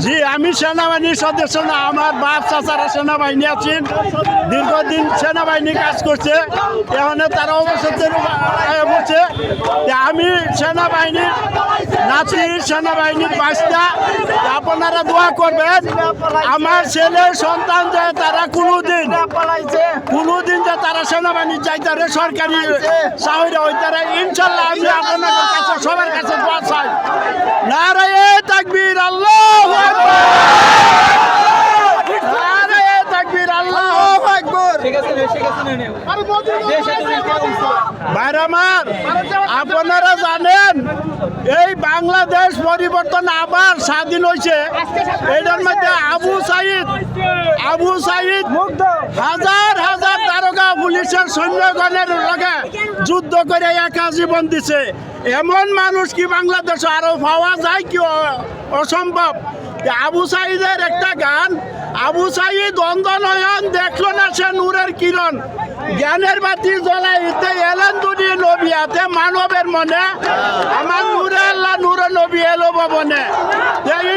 জি, আমি সেনাবাহিনীর সদস্য না, আমার বাপ চাচারা সেনাবাহিনী আছেন, দীর্ঘদিন সেনাবাহিনী কাজ করছে, এখানে তারা অবসর বলছে। আমি সেনাবাহিনীর নাতি, সেনাবাহিনীর বাচ্চা, আপনারা দোয়া করবেন আমার ছেলের সন্তান যে তারা কোনোদিন যে তারা সেনাবাহিনী যাইতারে সরকারি চাকরি হইতারে, ইনশাল্লাহ আমি আপনাদের কাছে সবার কাছে দোয়া চাই। নারায়ে তাকবীর, আল্লাহু আকবার, নারায়ে তাকবীর, আল্লাহু আকবার। ভাইরা আমার, আপনারা জানেন এই বাংলাদেশ পরিবর্তন আবার স্বাধীন হয়েছে, এটার মধ্যে আবু সাইদ হাজার হাজার দারোগা পুলিশের সৈন্যগণের লগে যুদ্ধ করে একা জীবন দিছে। এমন মানুষ কি বাংলাদেশে আরো পাওয়া যায় কি? অসম্ভব। আবু সাইদের একটা গান, আবু সাইদ অন্ধনয়ন দেখলো না সে নূরের কিরণ, জ্ঞানের বাতি জ্বলাইতে এলেন দুনি নবিয়াতে মানবের মনে, আমার নূরে আল্লাহ নূরে নবী এলো ভবনে। এই